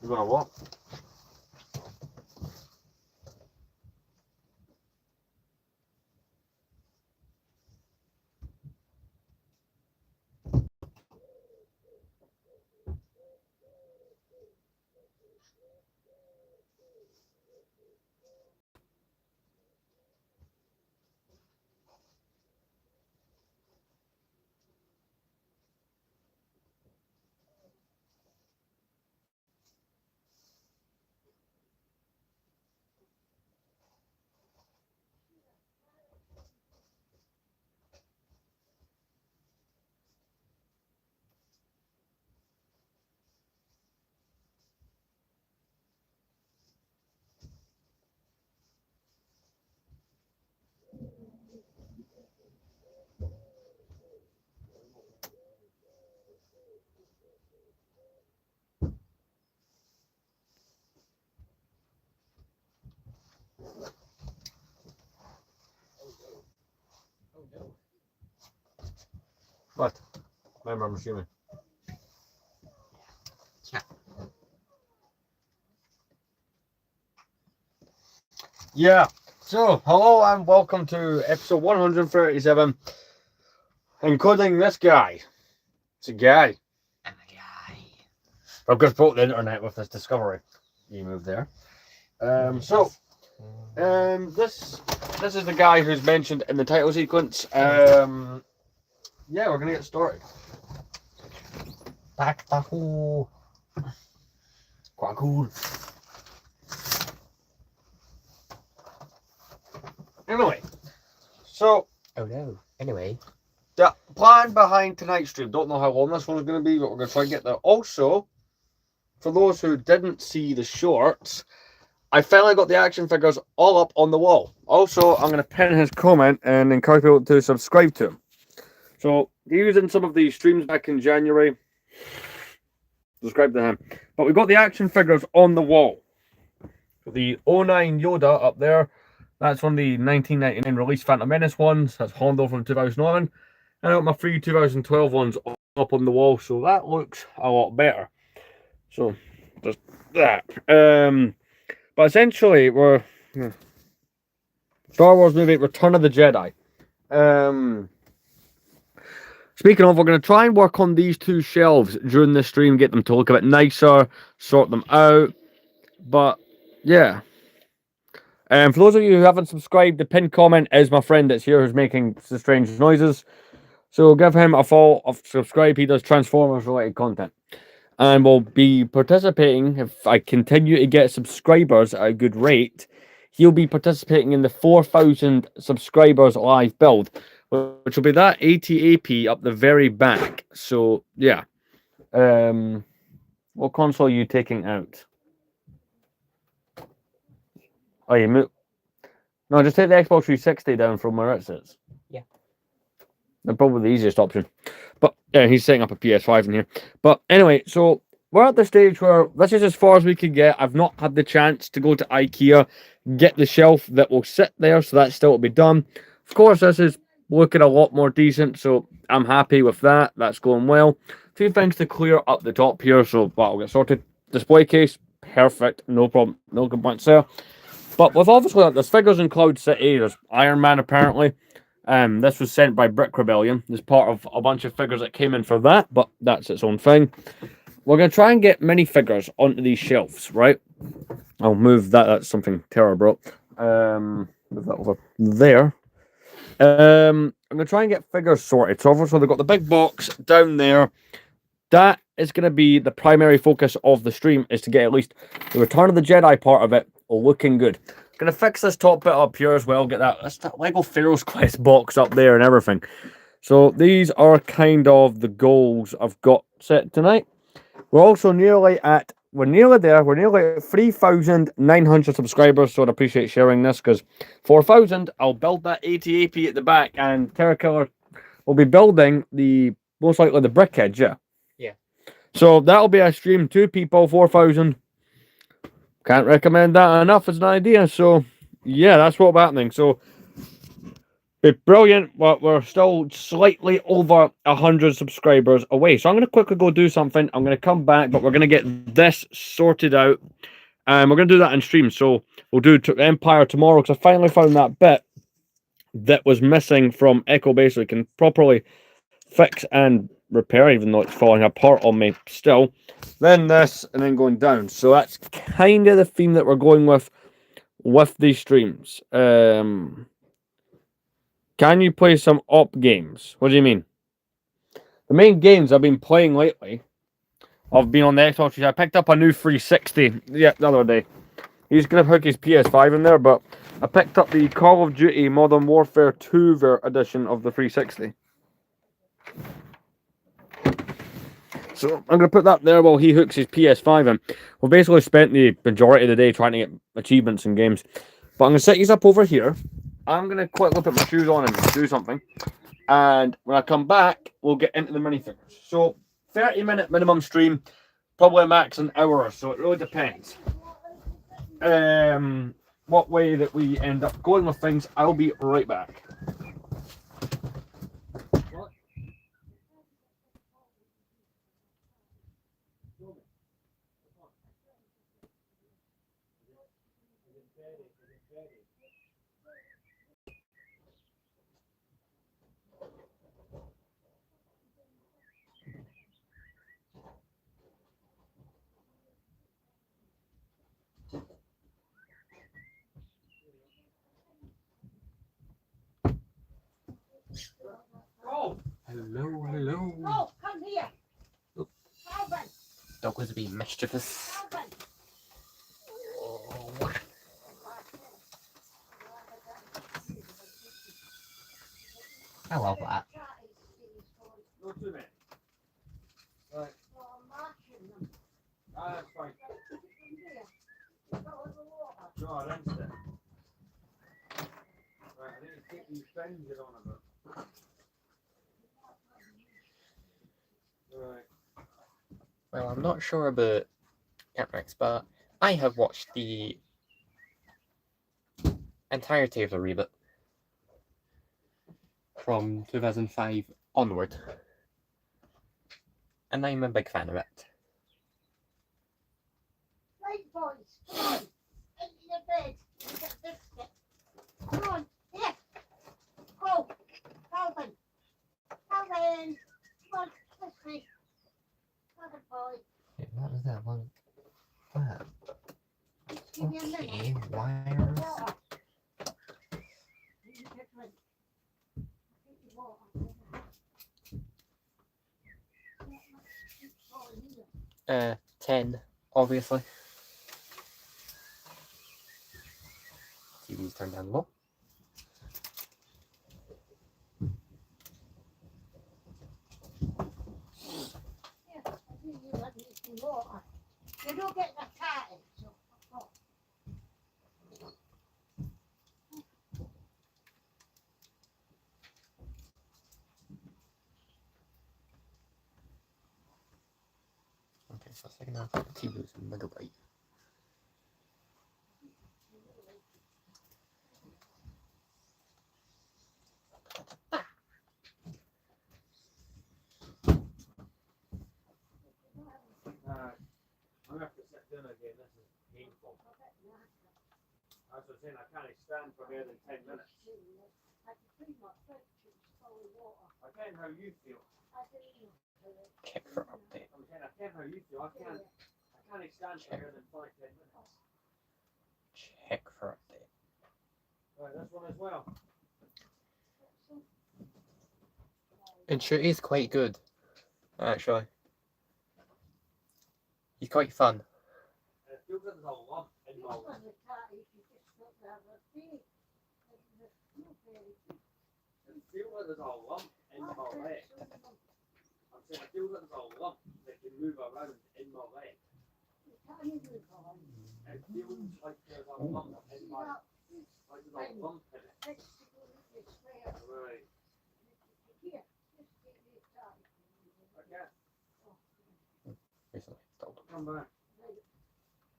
You gonna what? What? Remember, I'm assuming. Yeah. So, hello and welcome to episode 137, including this guy. It's a guy. I'm a guy. I've just broke the internet with this discovery. You moved there. This is the guy who's mentioned in the title sequence. Yeah, we're gonna get started. Back the hole. Quite cool. Anyway, so Oh no. Anyway. the plan behind tonight's stream, don't know how long this one's going to be, but we're going to try and get there. Also, for those who didn't see the shorts, I finally got the action figures all up on the wall. Also, I'm going to pin his comment and encourage people to subscribe to him. So, he was in some of these streams back in January. Subscribe to him. But we got the action figures on the wall. The 09 Yoda up there. That's one of the 1999 release Phantom Menace ones. That's Hondo from 2011. And I got my 3 2012 ones up on the wall, so that looks a lot better. So, just that. But essentially, we're Star Wars movie Return of the Jedi. Speaking of, we're going to try and work on these two shelves during the stream, get them to look a bit nicer, sort them out. But, yeah. For those of you who haven't subscribed, the pinned comment is my friend that's here who's making the strange noises. So give him a follow, subscribe. He does Transformers related content. And we'll be participating, if I continue to get subscribers at a good rate, he'll be participating in the 4,000 subscribers live build, which will be that ATAP up the very back. So, yeah. What console are you taking out? Oh, you move. No, just take the Xbox 360 down from where it sits. Yeah. That's probably the easiest option. But yeah, he's setting up a PS5 in here. But anyway, so we're at the stage where this is as far as we can get. I've not had the chance to go to IKEA, get the shelf that will sit there, so that's still to be done. Of course, this is looking a lot more decent, so I'm happy with that. That's going well. A few things to clear up the top here, so that'll get sorted. Display case, perfect, no problem, no complaints there. But with obviously there's figures in Cloud City, there's Iron Man apparently. This was sent by Brick Rebellion. There's part of a bunch of figures that came in for that, but that's its own thing. We're going to try and get minifigures onto these shelves, right? I'll move that. That's something Terra brought. Move that over there. I'm going to try and get figures sorted. So obviously they've got the big box down there. That is going to be the primary focus of the stream, is to get at least the Return of the Jedi part of it looking good. Going to fix this top bit up here as well. Get that Lego Pharaoh's Quest box up there and everything. So these are kind of the goals I've got set tonight. We're also nearly there. We're nearly at 3,900 subscribers, so I'd appreciate sharing this, because 4,000, I'll build that ATAP at the back, and TERRAKILERT will be building most likely the brick edge, yeah. Yeah. So that'll be a stream, 2 people, 4,000. Can't recommend that enough as an idea. So, yeah, that's what's happening. So, Be brilliant, but we're still slightly over 100 subscribers away. So I'm going to quickly go do something. I'm going to come back, but we're going to get this sorted out. And we're going to do that in stream. So we'll do Empire tomorrow because I finally found that bit that was missing from Echo Base, so we can properly fix and repair, even though it's falling apart on me still. Then this, and then going down. So that's kind of the theme that we're going with these streams. Can you play some op games? What do you mean? The main games I've been playing lately, I've been on the Xbox. I picked up a new 360 the other day. He's going to hook his PS5 in there, but I picked up the Call of Duty Modern Warfare 2 edition of the 360. So I'm going to put that there while he hooks his PS5 in. We've basically spent the majority of the day trying to get achievements in games. But I'm going to set these up over here. I'm going to quickly put my shoes on and do something. And when I come back, we'll get into the minifigures. So 30-minute minimum stream, probably max an hour or so. It really depends. What way that we end up going with things. I'll be right back. Oh, Hello, hello. Oh, come here. Oop. Calvin. Dog was being mischievous. Calvin. Oh. I love that. no 2 minutes. Right. That's fine. No, I rinsed it. Right, I need to take these things on a bit. Right. Well, I'm not sure about Caprex, but I have watched the entirety of the reboot from 2005 onward, and I'm a big fan of it. Right, boys, come on. Into the bed. You get a biscuit. Come on, here. Go. Calvin. Calvin. Come on, kiss me. Come on, boy. Wait, what was that one? What? Just give me a minute. Okay, wires. Water. You get ready. Get your water. 10, obviously. TV's turned down low. Yeah, I think you let me some water. You don't get the cat in, so fuck off. Okay, so second half of the TV was mega bright. I'm going to have to sit down again. This is painful. As I was saying, I can't stand for more than 10 minutes. I can clean my throat with solid water. I can how you feel. I didn't know. Check for update. I'm saying I can how you feel. I can't stand for more than 5-10 minutes. Check for update. Right, this one as well. And sure is quite good, actually. He's quite fun. It feels like there's a lump in my leg. The cat, you just look down the feet. It feels like there's a lump in my leg. I'm saying it feels like there's a lump that can move around in my leg. It feels like there's a lump in my leg. Like there's a lump in it. Right. Here, just get me a tie. Okay. Recently installed. Come back.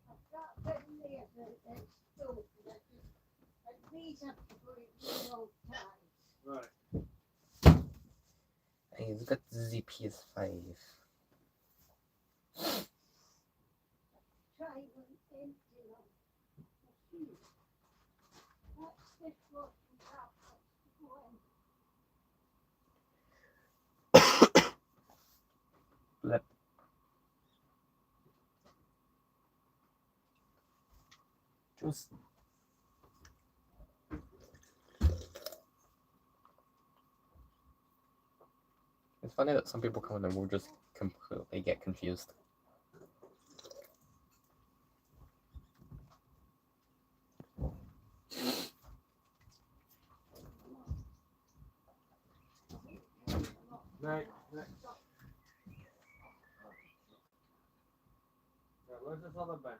I've got a bit there that it's still, and these have to be real ties. Right. And he's got the PS5. Try one empty one. That's this one. Blip. Just. It's funny that some people come in and will just completely get confused. Right. Where's this other bin?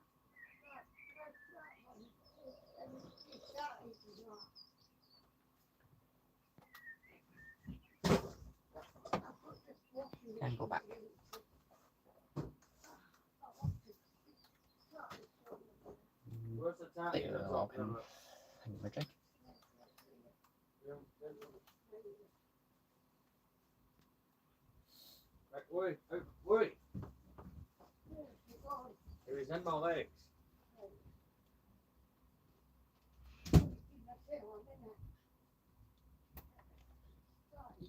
And go back. Where's the tap? Later, I'll open magic. Right, wait, wait. It was in my legs.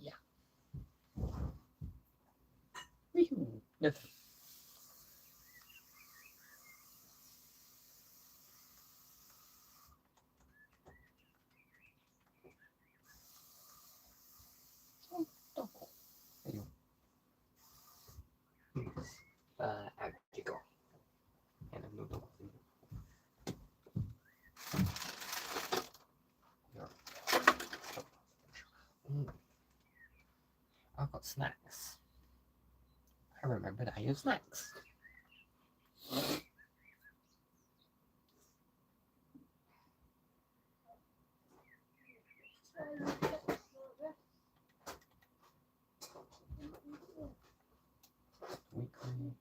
Yeah. Wee-hoo. Nothing. Out you go. And a noodle. I've got snacks. I remembered I use snacks. Weekly.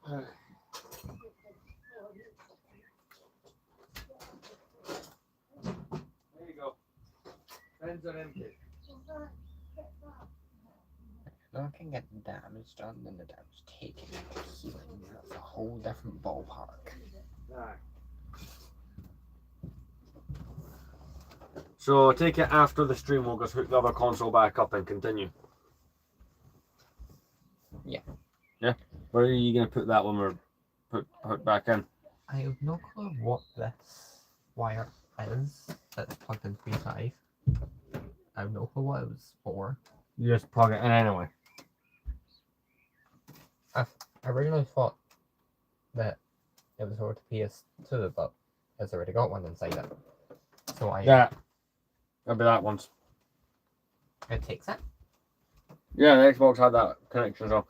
There you go. Bins are empty. No, I can get damage done and the damage taken and healing. That's a whole different ballpark. Right. So take it after the stream. We'll just hook the other console back up and continue. Yeah. Yeah. Where are you gonna put that when we're put back in? I have no clue what this wire is that's plugged into P5. I have no clue what it was for. You just plug it in anyway. I originally thought that it was over to PS2, but it's already got one inside it. So Yeah. That'll be that once. it takes it. Yeah, the Xbox had that connection as well.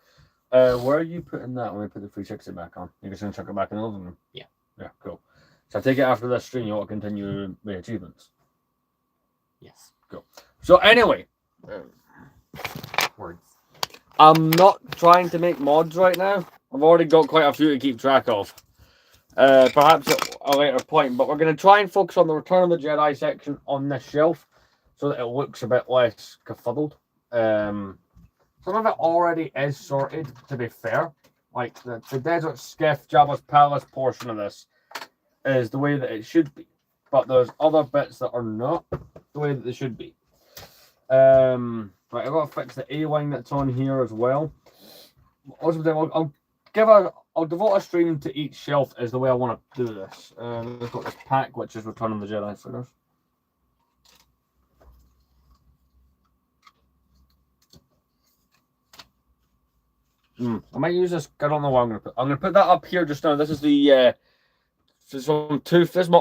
Where are you putting that when we put the 360 back on? You're just gonna chuck it back in the living room? Yeah. Yeah, cool. So I take it after this stream, you want to continue the achievements. Yes. So anyway, Words. I'm not trying to make mods right now. I've already got quite a few to keep track of. Perhaps at a later point, but we're going to try and focus on the Return of the Jedi section on this shelf so that it looks a bit less kerfuddled. Some of it already is sorted, to be fair. Like the Desert Skiff, Jabba's Palace portion of this is the way that it should be. But there's other bits that are not the way that they should be. Right, I've got to fix the A-wing that's on here as well. Also, I'll devote a stream to each shelf is the way I want to do this. We've got this pack, which is Return of the Jedi figures. I might use this. I don't know what I'm gonna put that up here just now. This is the this is from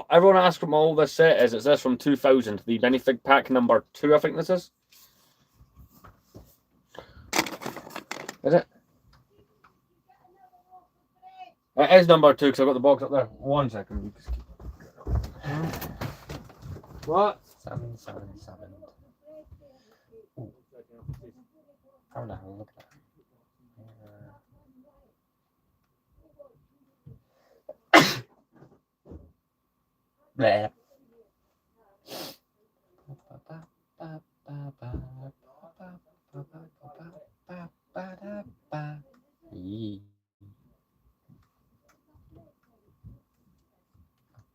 everyone asks what all this set is. It's this from 2000, the minifig pack number 2. I think this is. Is it? It is number 2 because I've got the box up there. 1 second. What? 777. Ooh. I don't know how to look at that. Bleh. Yee.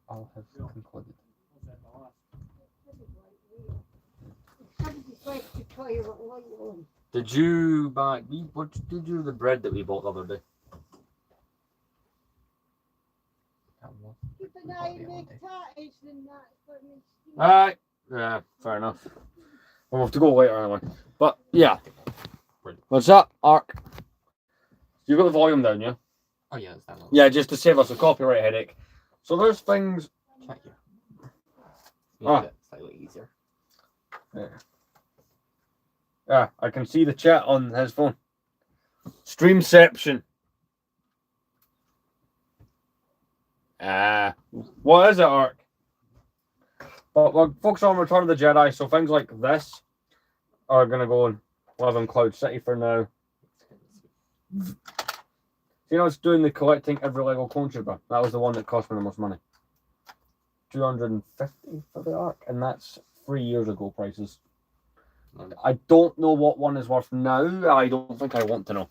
All have concluded. Did you buy? What did you do the bread that we bought the other day? That was Keep an eye on the cottage and that for me. Alright. Yeah, fair enough. We'll have to go later anyway. But yeah. What's up, Ark? You've got the volume down, yeah? Oh yeah, it's that one. Yeah, just to save us a copyright headache. So there's things. Chat here. Ah. Make it slightly easier. Yeah, I can see the chat on his phone. Streamception. What is it, Ark? But we're focused on Return of the Jedi, so things like this are gonna go and live in Cloud City for now. You know, it's doing the collecting every Lego clone trooper. That was the one that cost me the most money. 250 for the Ark, and that's 3 years ago prices. I don't know what one is worth now. I don't think I want to know.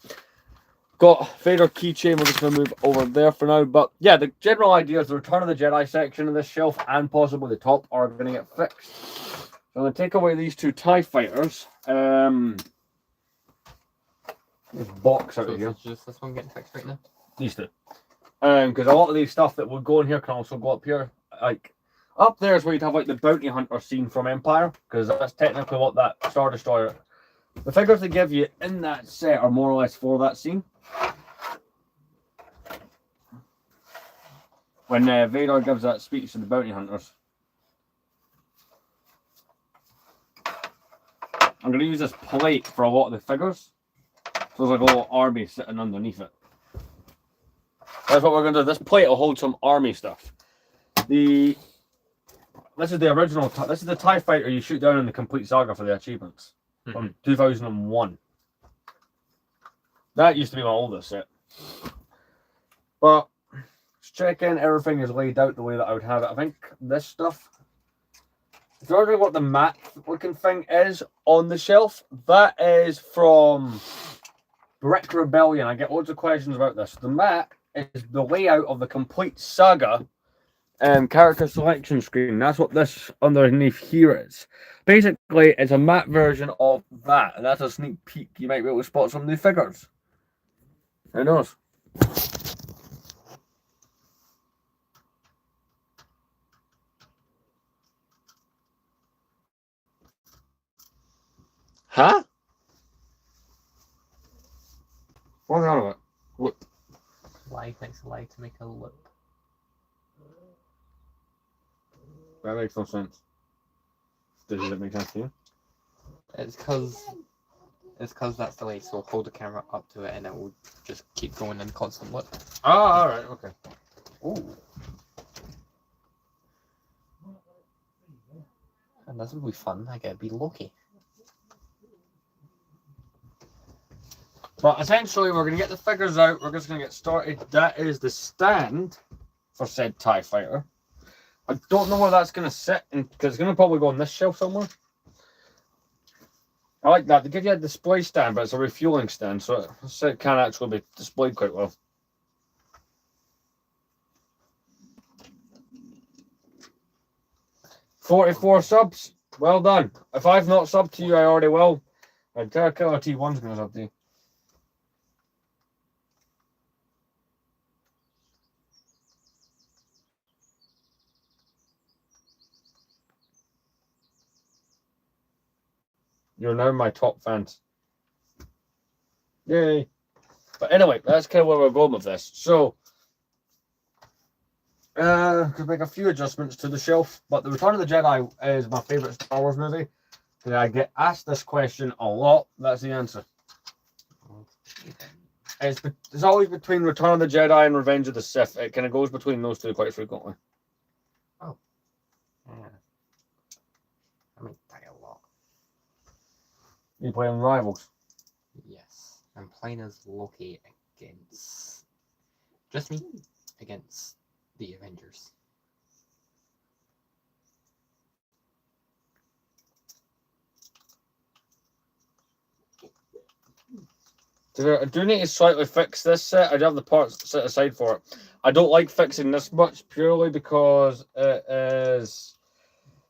Got Vader keychain. We're just going to move over there for now. But yeah, the general idea is the Return of the Jedi section of this shelf and possibly the top are going to get fixed. So I'm going to take away these two TIE fighters. This box out So of here. it's just this one getting fixed right now? These two. Because a lot of these stuff that would go in here can also go up here. Like, up there is where you'd have like the bounty hunter scene from Empire. Because that's technically what that Star Destroyer... The figures they give you in that set are more or less for that scene. When Vader gives that speech to the bounty hunters. I'm going to use this plate for a lot of the figures. So there's like a little army sitting underneath it. That's what we're going to do. This plate will hold some army stuff. This is the original. This is the TIE fighter you shoot down in the complete saga for the achievements from 2001. That used to be my oldest set. But let's check in. Everything is laid out the way that I would have it. I think this stuff. If you're wondering what the matte looking thing is on the shelf, that is from Brick Rebellion. I get loads of questions about this. The matte is the layout of the complete saga character selection screen. That's what this underneath here is. Basically, it's a matte version of that, and that's a sneak peek. You might be able to spot some new figures. Who knows? Huh? What's on it? What? Lie makes a lie to make a loop. That makes no sense. Does it make sense to you? It's because that's the way. So hold the camera up to it, and it will just keep going in constant loop. Oh, all right, okay. Ooh. And this will be fun. I get to be Loki. But essentially, we're going to get the figures out. We're just going to get started. That is the stand for said TIE fighter. I don't know where that's going to sit, because it's going to probably go on this shelf somewhere. I like that. They give you a display stand, but it's a refueling stand, so it can actually be displayed quite well. $44 subs. Well done. If I've not subbed to you, I already will. And TERRAKILERT1's going to sub to you. You're now my top fans. Yay. But anyway, that's kind of where we're going with this. So, could make a few adjustments to the shelf, but The Return of the Jedi is my favourite Star Wars movie. And I get asked this question a lot. That's the answer. It's always between Return of the Jedi and Revenge of the Sith. It kind of goes between those two quite frequently. Oh. Yeah. I mean, die a lot. You playing Rivals? Yes. I'm playing as Loki against... Just me against the Avengers. I do need to slightly fix this set. I do have the parts set aside for it. I don't like fixing this much purely because it is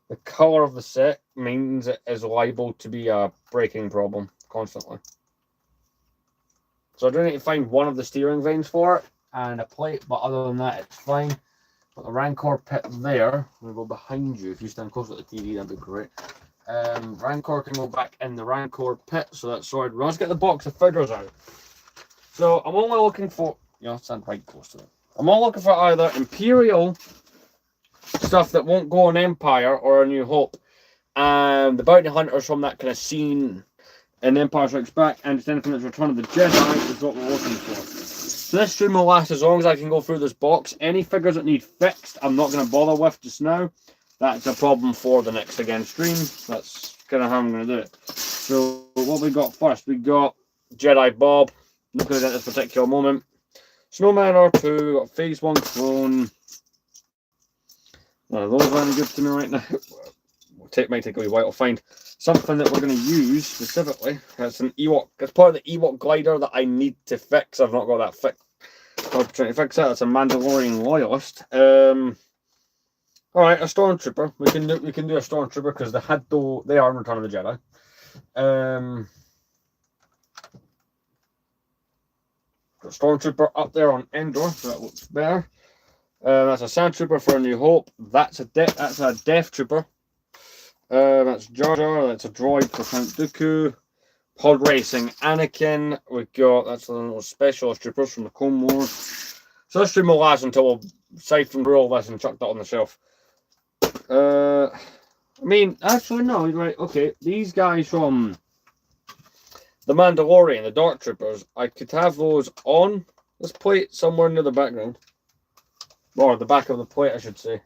the color of the set means it is liable to be a breaking problem constantly. So I do need to find one of the steering vanes for it and a plate, but other than that, it's fine. But the Rancor pit there, I'm going to go behind you. If you stand close to the TV, that'd be great. Rancor can go back in the Rancor pit, so that's sorted. Let's get the box of figures out. So I'm only looking for, stand right close to it. I'm only looking for either Imperial stuff that won't go on Empire or A New Hope, and the Bounty Hunters from that kind of scene in Empire Strikes Back, and just anything that's Return of the Jedi is what we're looking for. So this stream will last as long as I can go through this box. Any figures that need fixed, I'm not going to bother with just now. That's a problem for the next again stream. That's kind of how I'm going to do it. So what we got first? We got Jedi Bob. Looking at this particular moment. Snowman R2. We got Phase 1 Clone. None of those are any good to me right now. Might take a wee while to find something that we're going to use specifically. That's an Ewok. That's part of the Ewok glider that I need to fix. I've not got that fixed. I'm trying to fix that. That's a Mandalorian loyalist. All right, a stormtrooper. We can do a stormtrooper because they are in Return of the Jedi. Got stormtrooper up there on Endor, so that looks better. That's a sand trooper for A New Hope. That's a death trooper. That's Jar Jar. That's a droid for Count Dooku. Pod racing Anakin. We got that's the little specialist troopers from the Clone Wars. So this stream will last until we'll siphon through all this and chuck that on the shelf. I mean, actually no, right? Okay, these guys from the Mandalorian, the Dark Troopers, I could have those on this plate somewhere near the background, or the back of the plate, I should say.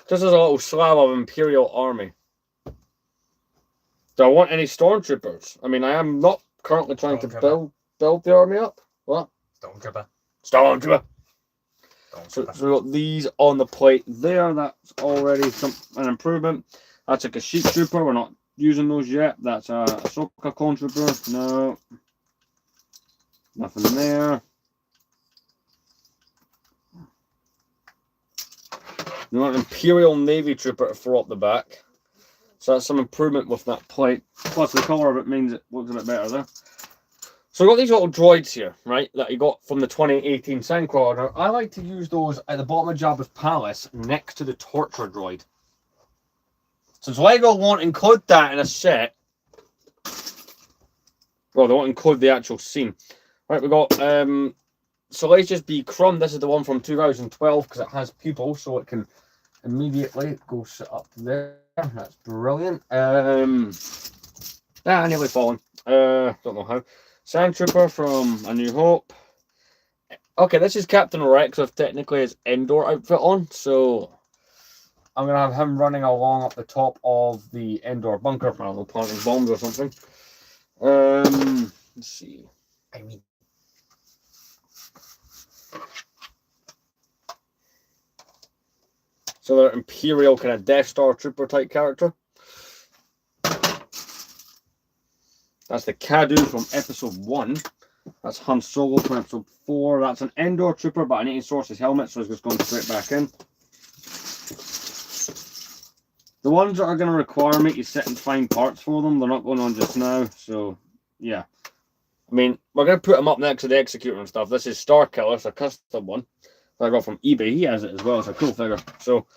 This is a little slab of Imperial Army. Do I want any Stormtroopers? I mean, I am not currently trying to build the army up. What? Stormtrooper. Stormtrooper. So we got these on the plate there. That's already an improvement. That's a Kashyyyk Trooper. We're not using those yet. That's a Ahsoka Clone Trooper. No. Nothing there. You want an Imperial Navy Trooper to throw up the back. So that's some improvement with that plate. Plus the colour of it means it looks a bit better there. So we've got these little droids here, right, that you got from the 2018 Sandcrawler. I like to use those at the bottom of Jabba's palace next to the Torture Droid. Since LEGO won't include that in a set, well, they won't include the actual scene. Right, we've got Salacious B. Crumb. This is the one from 2012 because it has pupils, so it can immediately go sit up there. That's brilliant. Nearly fallen. Don't know how. Sand Trooper from A New Hope. Okay, this is Captain Rex with technically his Endor outfit on, so I'm gonna have him running along up the top of the Endor bunker, probably planting bombs or something. Let's see. I mean, so they're Imperial kind of Death Star Trooper type character. That's the Kadu from Episode 1. That's Han Solo from Episode 4. That's an Endor Trooper, but I need to source his helmet, so he's just going straight back in. The ones that are going to require me to sit and find parts for them, they're not going on just now, so yeah. I mean, we're going to put them up next to the Executor and stuff. This is Starkiller, it's a custom one that I got from eBay. He has it as well, it's a cool figure. So,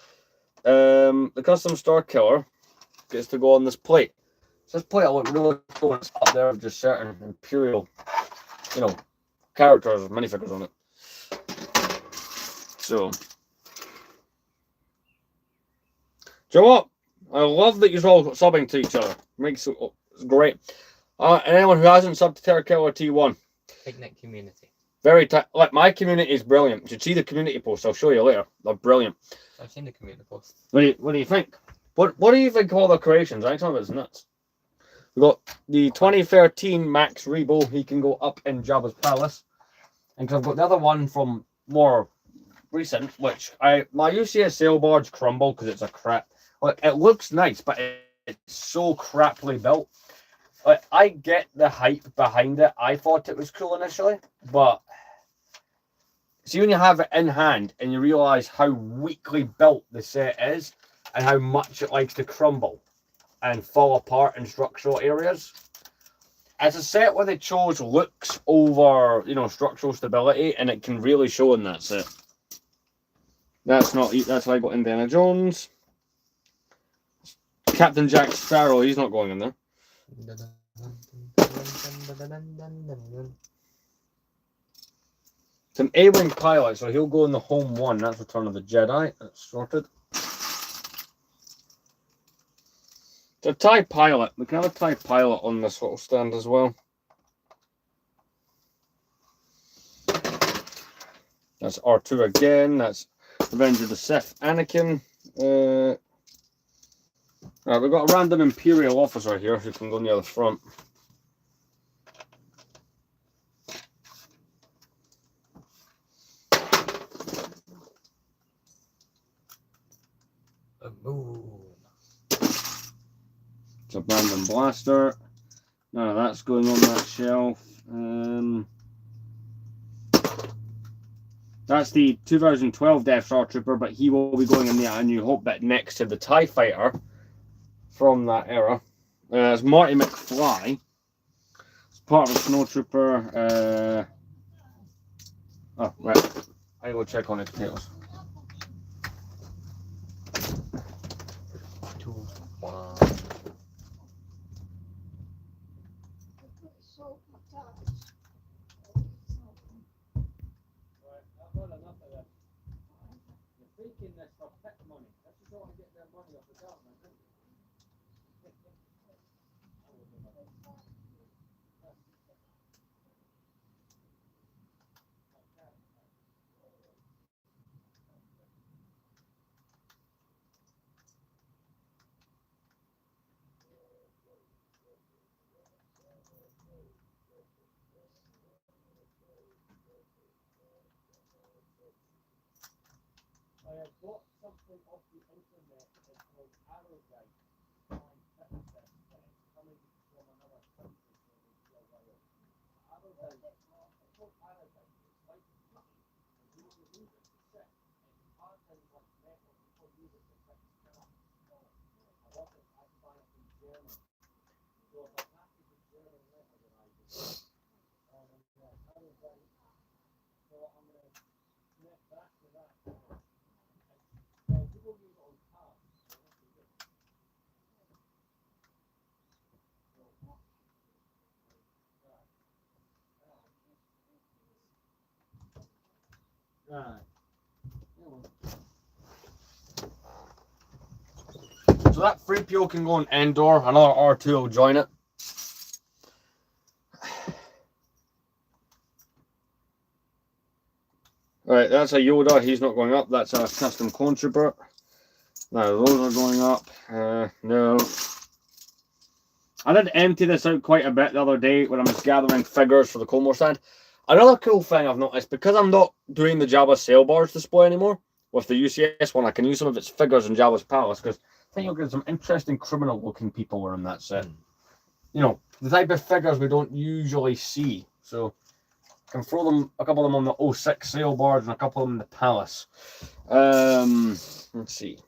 the custom Starkiller gets to go on this plate. So this plate I look really cool. It's up there with just certain Imperial, characters, minifigures on it. So, do you know what? I love that you're all subbing to each other. It's great. And anyone who hasn't subbed to TerraKilerT1, picnic community. Very tight. Like, my community is brilliant. You should see the community posts. I'll show you later. They're brilliant. I've seen the community posts. What do you think? What do you think of all the creations? I think some of it's nuts. We've got the 2013 Max Rebo. He can go up in Jabba's palace. And I've got the other one from more recent, which my UCS sail barge crumble because it's a crap. Like, it looks nice, but it's so crappily built. Like, I get the hype behind it. I thought it was cool initially, but see, when you have it in hand and you realize how weakly built the set is and how much it likes to crumble and fall apart in structural areas, it's a set where they chose looks over, you know, structural stability, and it can really show in that set. That's how I got Indiana Jones. Captain Jack Sparrow, he's not going in there. It's an A-Wing pilot, so he'll go in the home one. That's Return of the Jedi. That's sorted. It's a TIE pilot. We can have a TIE pilot on this little stand as well. That's R2 again. That's Revenge of the Sith Anakin. Right, we've got a random Imperial officer here who can go near the front. A moon. It's a Brandon blaster. None of that's going on that shelf. That's the 2012 Death Star Trooper, but he will be going in the A New Hope bit next to the TIE Fighter from that era. It's Marty McFly. It's part of a Snow Trooper. Oh, right. I go check on the details. 2, 1. I have bought something off the internet. It's called Arrow Guide. Coming from another country for a while. Arrow Guide. It's called Arrow Guide. It's like nothing. And you will use it to set. It's hard things like metal. People use it to fix stuff. I want it. I buy it in German. So if I'm happy with German metal, then I do. Arrow Guide. So I'm going to connect that to that. People use it on cars. Right. So that 3PO can go on Endor. Another R2 will join it. Alright, that's a Yoda. He's not going up. That's a custom clone trooper. No, those are going up. No. I did empty this out quite a bit the other day when I was gathering figures for the Clone Wars stand. Another cool thing I've noticed, because I'm not doing the Jabba sail barge display anymore, with the UCS one, I can use some of its figures in Jabba's palace, because I think you'll get some interesting criminal-looking people in that set. You know, the type of figures we don't usually see. So, I can throw them, a couple of them on the 06 sail barge and a couple of them in the palace. Let's see.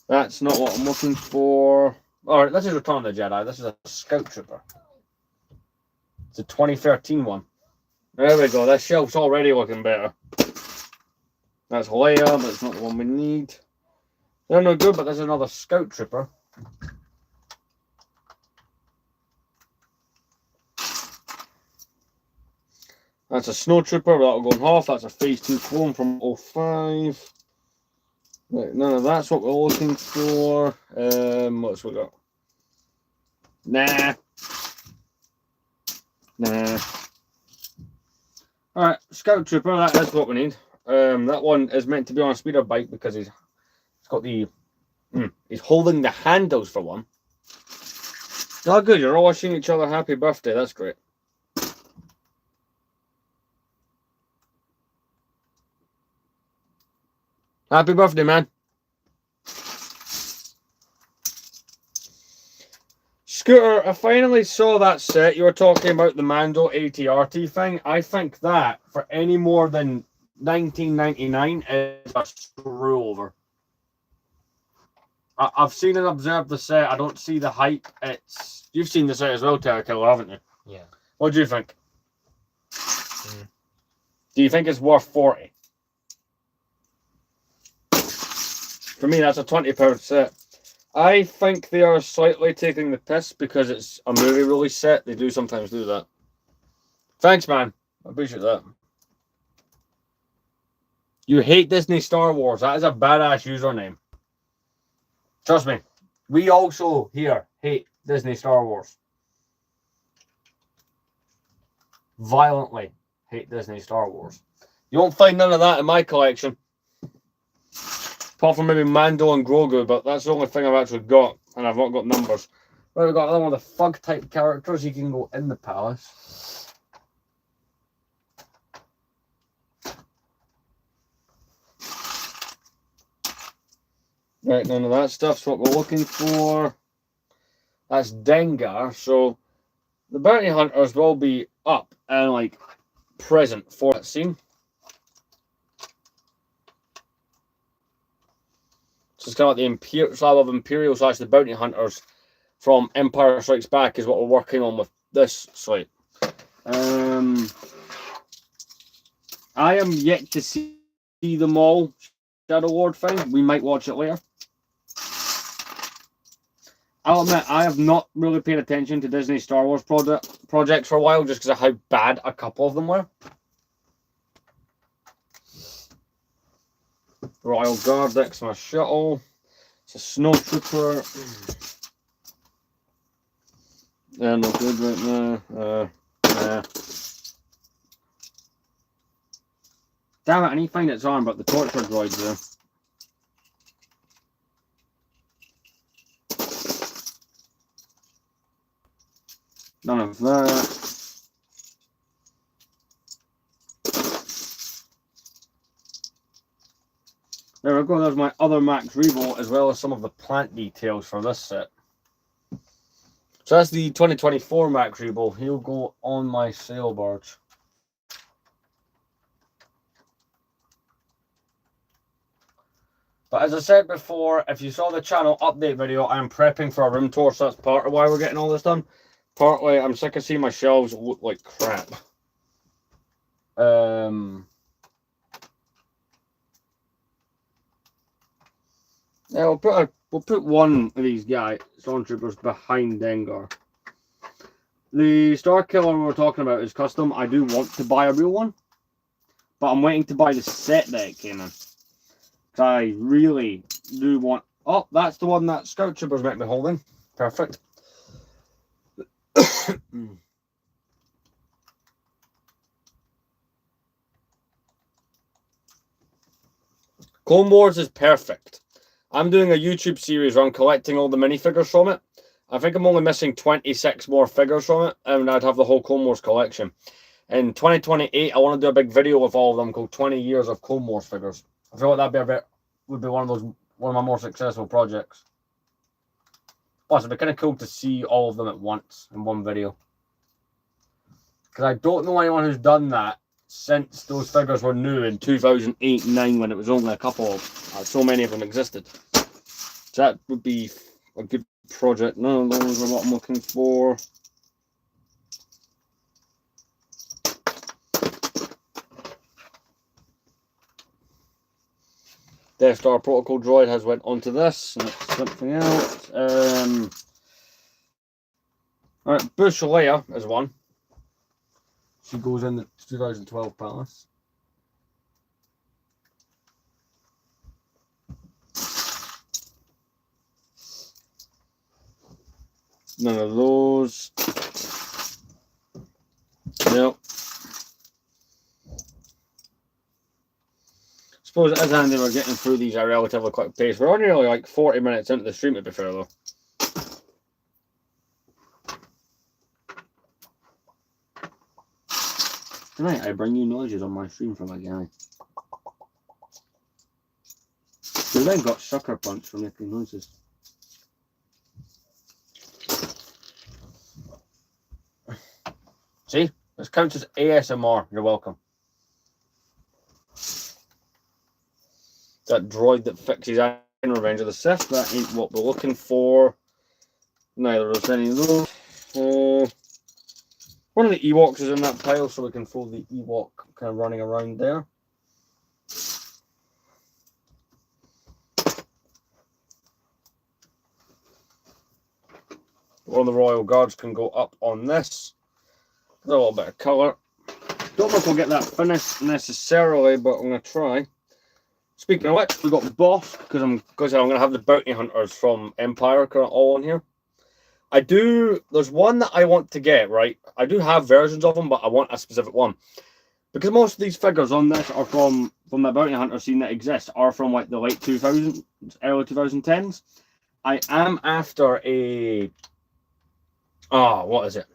That's not what I'm looking for. Alright, this is Return of the Jedi. This is a Scout Trooper. It's a 2013 one. There we go. This shelf's already looking better. That's Leia, but it's not the one we need. They're no good, but there's another Scout Trooper. That's a Snow Trooper, but that'll go in half. That's a Phase 2 clone from 05. Right, none of that's what we're looking for. What's we got? Nah. Alright, Scout Trooper, that is what we need. That one is meant to be on a speeder bike because he's got the he's holding the handles for one. Oh good, you're all wishing each other happy birthday, that's great. Happy birthday, man. Scooter, I finally saw that set. You were talking about the Mando ATRT thing. I think that for any more than 1999 is a screw over. I've seen and observed the set. I don't see the hype. You've seen the set as well, TERRAKILERT, haven't you? Yeah. What do you think? Do you think it's worth 40? For me, that's a £20 set. I think they are slightly taking the piss because it's a movie release set. They do sometimes do that. Thanks, man. I appreciate that. You hate Disney Star Wars. That is a badass username. Trust me. We also here hate Disney Star Wars. Violently hate Disney Star Wars. You won't find none of that in my collection. Apart from maybe Mando and Grogu, but that's the only thing I've actually got, and I've not got numbers. But we've got another one of the Fug type characters. You can go in the palace. Right, none of that stuff's what we're looking for. That's Dengar, so the bounty hunters will be up and like present for that scene. So it's kind of like the style of Imperial / the bounty hunters from Empire Strikes Back is what we're working on with this slate. I am yet to see them all. Shadow Lord thing. We might watch it later. I'll admit, I have not really paid attention to Disney Star Wars projects for a while just because of how bad a couple of them were. Royal Guard, Xmas Shuttle. It's a snowtrooper. Yeah, no good right now. Damn it, I need to find its arm, but the torture droid's there. None of that. There we go, there's my other Max Rebo, as well as some of the plant details for this set. So that's the 2024 Max Rebo. He'll go on my sail barge. But as I said before, if you saw the channel update video, I'm prepping for a room tour, so that's part of why we're getting all this done. Partly, I'm sick of seeing my shelves look like crap. Yeah, we'll put one of these stormtroopers behind Dengar. The Star Killer we were talking about is custom. I do want to buy a real one, but I'm waiting to buy the set that it came in. I really do want. Oh, that's the one that Scout Troopers might be holding. Perfect. Clone Wars is perfect. I'm doing a YouTube series where I'm collecting all the minifigures from it. I think I'm only missing 26 more figures from it, and I'd have the whole Clone Wars collection. In 2028, I want to do a big video with all of them called 20 Years of Clone Wars figures. I feel like would be one of my more successful projects. Plus, it'd be kind of cool to see all of them at once in one video. Because I don't know anyone who's done that since those figures were new in 2008-9 when it was only a couple of, so many of them existed. So that would be a good project. None of those are what I'm looking for. Death Star Protocol droid has went onto this, and it's something else. Alright, Bush Leia is one. She goes in the 2012 Palace. None of those. Nope. Suppose it is handy we're getting through these at a relatively quick pace. We're only like 40 minutes into the stream, to be fair, though. Tonight I bring you noises on my stream from a guy. You then got sucker punched for making noises. See, this counts as ASMR. You're welcome. That droid that fixes in Revenge of the Sith. That ain't what we're looking for. Neither is any of those. One of the Ewoks is in that pile, so we can throw the Ewok kind of running around there. One of the Royal Guards can go up on this. A little bit of colour. Don't know if we'll get that finished necessarily, but I'm going to try. Speaking of which, we've got Boss, because I'm going to have the bounty hunters from Empire all on here. There's one that I want to get, right? I do have versions of them, but I want a specific one. Because most of these figures on this are from the bounty hunter scene that exists, are from like the late 2000s, early 2010s. I am after a... what is it?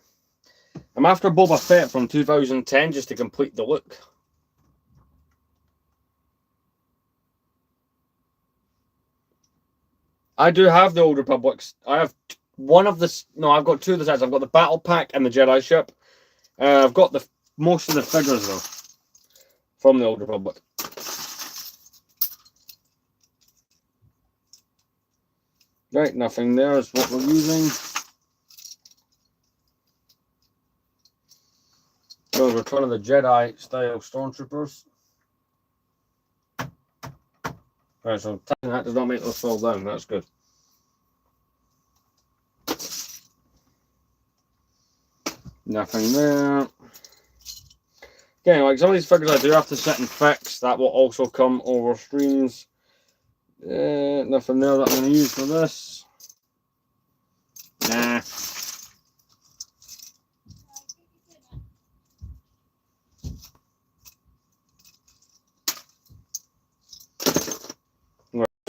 I'm after Boba Fett from 2010 just to complete the look. I do have the Old Republics. I have one of the... No, I've got two of the sets. I've got the Battle Pack and the Jedi Ship. I've got most of the figures, though, from the Old Republic. Right, nothing there is what we're using. So Return of the Jedi style Stormtroopers. Right, so tapping that does not make those fall down. That's good. Nothing there. Again, like some of these figures I do have to sit and fix. That will also come over streams. Nothing there that I'm going to use for this. Nah.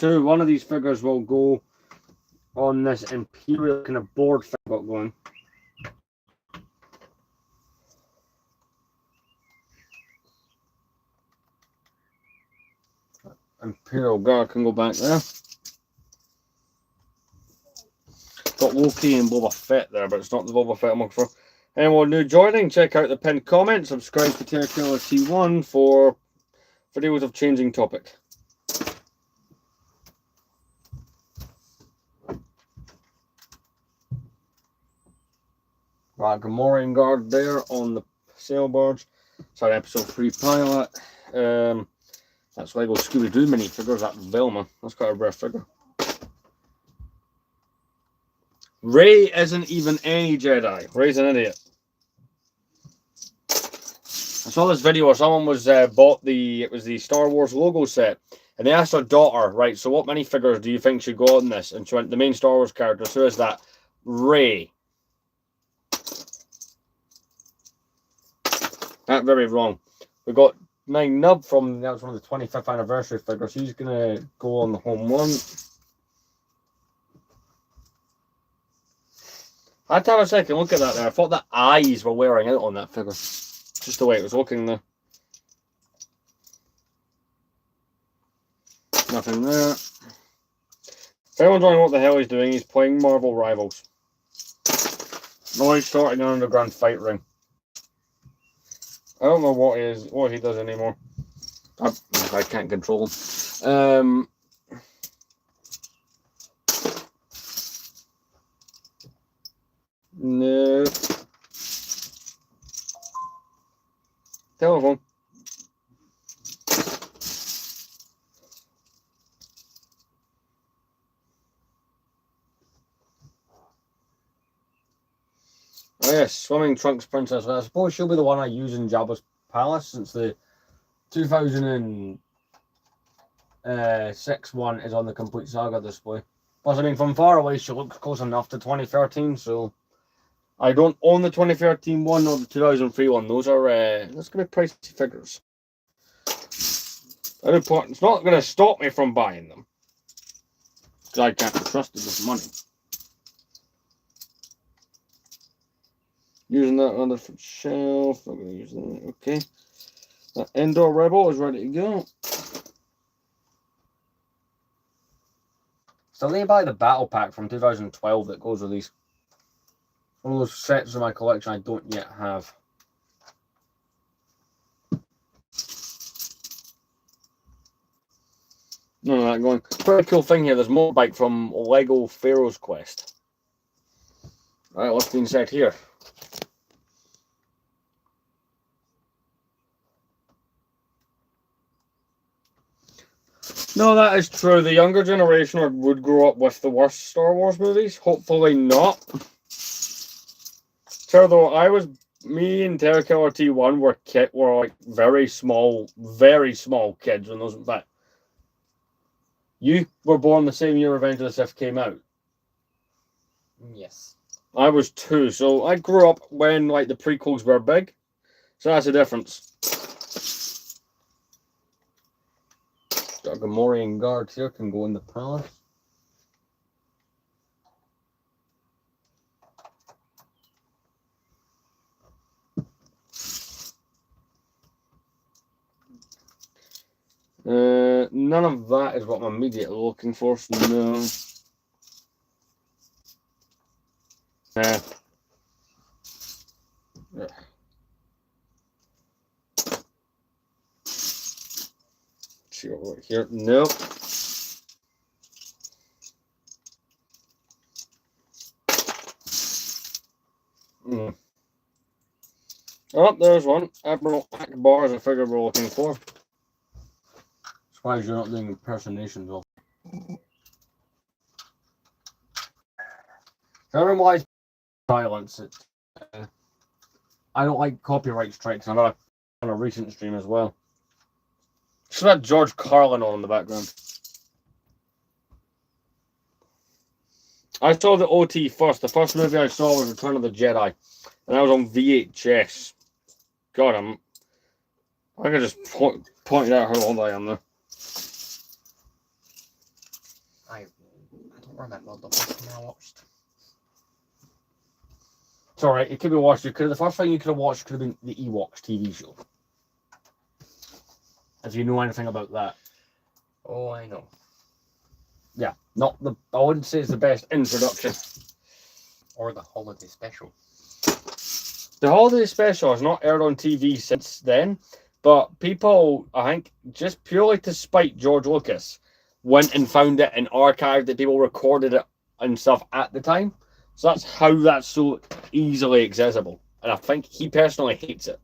One of these figures will go on this Imperial kind of board thing got going. Imperial Guard can go back there. Got Wookiee and Boba Fett there, but it's not the Boba Fett I'm looking for. Anyone new joining, check out the pinned comment, subscribe to TERRAKILERT1 for videos of changing topic. Right, Gamorrean Guard there on the sail barge. Sorry, episode 3 pilot. That's Lego Scooby-Doo minifigures. That Velma. That's quite a rare figure. Rey isn't even any Jedi. Rey's an idiot. I saw this video where someone was bought it was the Star Wars logo set, and they asked her daughter, right, so what minifigures do you think should go on this? And she went, the main Star Wars character. So is that Rey? That's very wrong. We got Nine Nub from, that was one of the 25th anniversary figures. He's going to go on the home one. I had to have a second look at that there. I thought the eyes were wearing out on that figure. Just the way it was looking there. Nothing there. If anyone's wondering what the hell he's doing, he's playing Marvel Rivals. No, he's starting an underground fight ring. I don't know what he does anymore. I can't control him. No. Telephone. Oh yes, Swimming Trunks Princess. Well, I suppose she'll be the one I use in Jabba's Palace, since the 2006 one is on the Complete Saga display. Plus, I mean, from far away, she looks close enough to 2013, so I don't own the 2013 one or the 2003 one. Those are that's gonna be pricey figures. It's not gonna stop me from buying them, because I can't be trusted with money. Using that on the shelf. I'm going to use that. Okay. That Endor Rebel is ready to go. Still need to buy the Battle Pack from 2012 that goes with these. One of those sets in my collection I don't yet have. None of that going. Pretty cool thing here. There's motorbike from Lego Pharaoh's Quest. All right, what's being said here? No, that is true. The younger generation would grow up with the worst Star Wars movies. Hopefully not. So though, me and TERRAKILERT1 were like very small kids when those went back. You were born the same year Revenge of the Sith came out. Yes. I was 2, so I grew up when like the prequels were big. So that's the difference. Got a Gamorrean guard here, can go in the palace. None of that is what I'm immediately looking for, so no. Yeah. See over here. Nope. Oh, there's one. Admiral Akbar is a figure we're looking for. Surprised you're not doing impersonations of. Everyone likes silence. I don't like copyright strikes. I'm on a recent stream as well. Should have George Carlin on in the background. I saw the OT first. The first movie I saw was Return of the Jedi, and that was on VHS. God, I could just point out how old I am there. I don't remember the first thing I watched. It's alright, it could be watched. The first thing you could have watched could have been the Ewoks TV show. If you know anything about that. Oh, I know. Yeah, I wouldn't say it's the best introduction. Or the holiday special. The holiday special has not aired on TV since then, but people, I think, just purely to spite George Lucas, went and found it and archived it. People recorded it and stuff at the time. So that's how that's so easily accessible. And I think he personally hates it.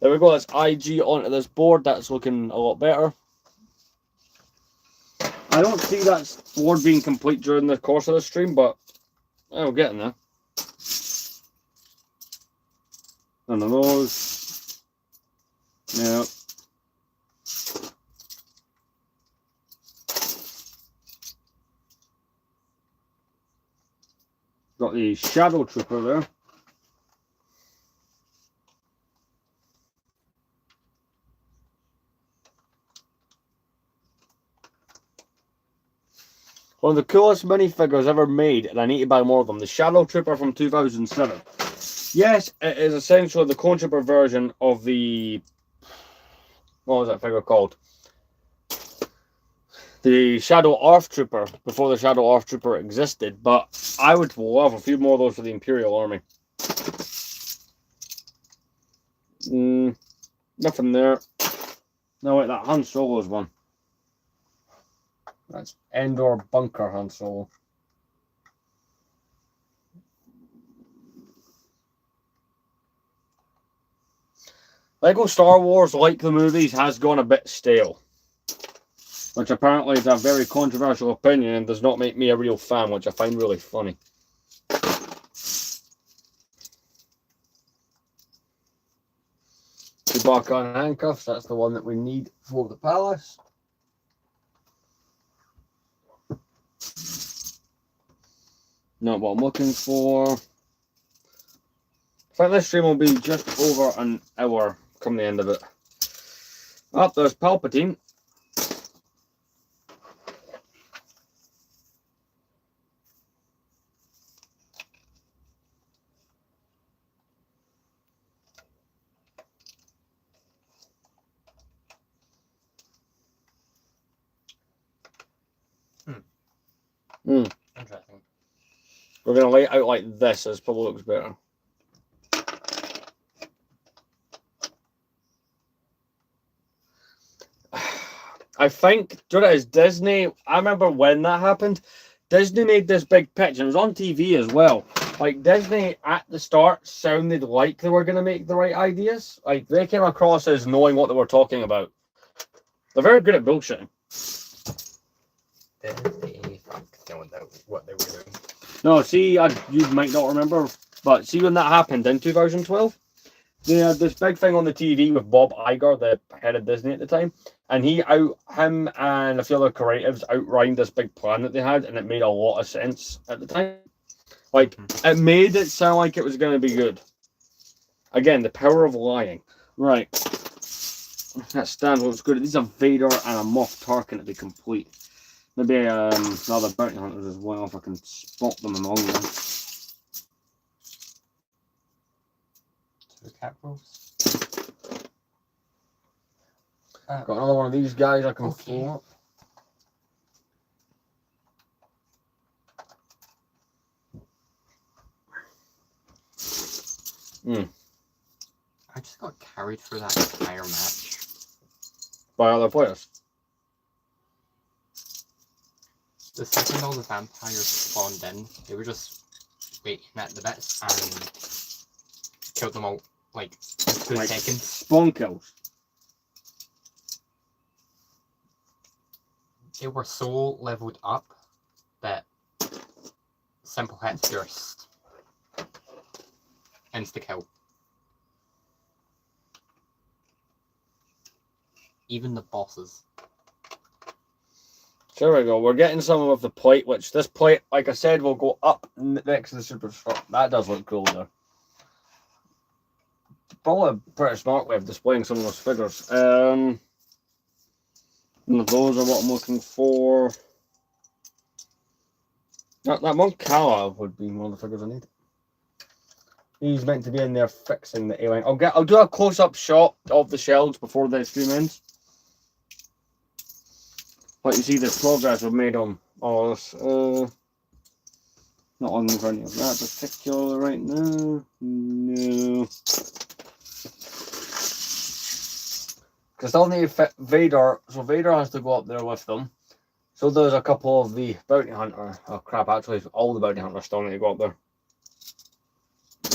There we go, that's IG onto this board. That's looking a lot better. I don't see that board being complete during the course of the stream, but we're getting there. None of those. Yeah. Got the Shadow Trooper there. One of the coolest minifigures ever made, and I need to buy more of them. The Shadow Trooper from 2007. Yes, it is essentially the Clone Trooper version of the... What was that figure called? The Shadow Earth Trooper, before the Shadow Earth Trooper existed, but I would love a few more of those for the Imperial Army. Nothing there. No, wait, that Han Solo's one. That's Endor Bunker Han Solo. Lego Star Wars, like the movies, has gone a bit stale. Which apparently is a very controversial opinion and does not make me a real fan, which I find really funny. Chewbacca and handcuffs, that's the one that we need for the palace. Not what I'm looking for. I think this stream will be just over an hour come the end of it. Oh, there's Palpatine. Interesting. We're going to lay it out like this, as probably looks better. I think, do you know what it is? Disney, I remember when that happened, Disney made this big pitch, and it was on TV as well. Like, Disney at the start sounded like they were going to make the right ideas. Like, they came across as knowing what they were talking about. They're very good at bullshitting. Did they knowing what they were doing? No, see, you might not remember, but see when that happened in 2012? They had this big thing on the TV with Bob Iger, the head of Disney at the time, and him and a few other creatives outlined this big plan that they had, and it made a lot of sense at the time. Like, it made it sound like it was going to be good. Again, the power of lying. Right. That stand looks good. These are Vader and a Moff Tarkin to be complete. Maybe another bounty hunters as well, if I can spot them among them. 2 cat rolls. Got another one of these guys I can pull up. I just got carried through that entire match. By other players. The second all the vampires spawned in, they were just waiting at the bits and killed them all like in 2 Like, seconds. Spawn kills. They were so leveled up that simple hits just insta kill. Even the bosses. So there we go. We're getting some of the plate, which this plate, like I said, will go up next to the super shop. That does look cool there. Probably a pretty smart way of displaying some of those figures. And those are what I'm looking for. That Monk Kala would be one of the figures I need. He's meant to be in there fixing the A-line. I'll do a close-up shot of the shells before the stream ends. Let you see the progress we've made on all this. Not on any of that particular right now. No. Because I still need to fit Vader, so Vader has to go up there with them. So there's a couple of the bounty hunter. Oh crap! Actually, all the bounty hunters still need to go up there.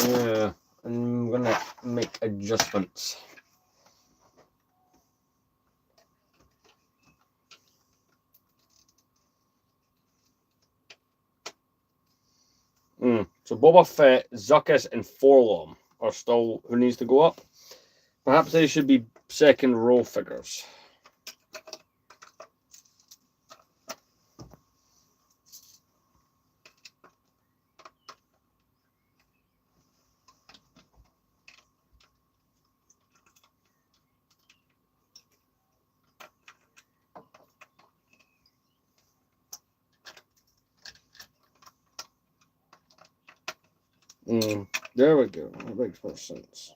Yeah, I'm gonna make adjustments. So Boba Fett, Zuckuss, and Forlom are still who needs to go up. Perhaps they should be second row figures. There we go. That makes more sense.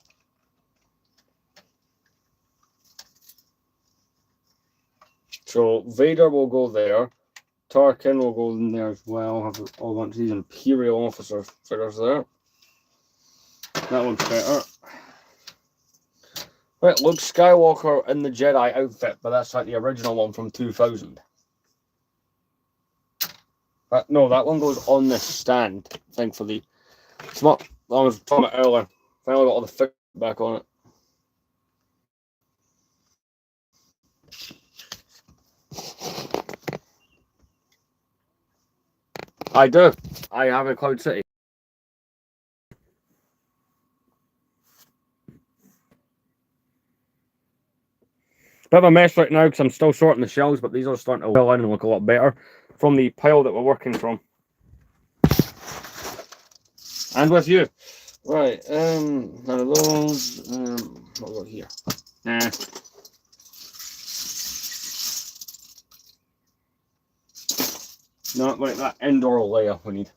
So Vader will go there. Tarkin will go in there as well. Have all a bunch of these Imperial officer figures there. That looks better. Right, Luke Skywalker in the Jedi outfit, but that's like the original one from 2000. But no, that one goes on the stand, thankfully. It's not, I was talking about earlier. Finally got all the figures back on it. I do. I have a Cloud City. Bit of a mess right now because I'm still sorting the shells, but these are starting to fill in and look a lot better from the pile that we're working from. And with you. Right, none of those. What about here? Nah. Not like that indoor layer we need.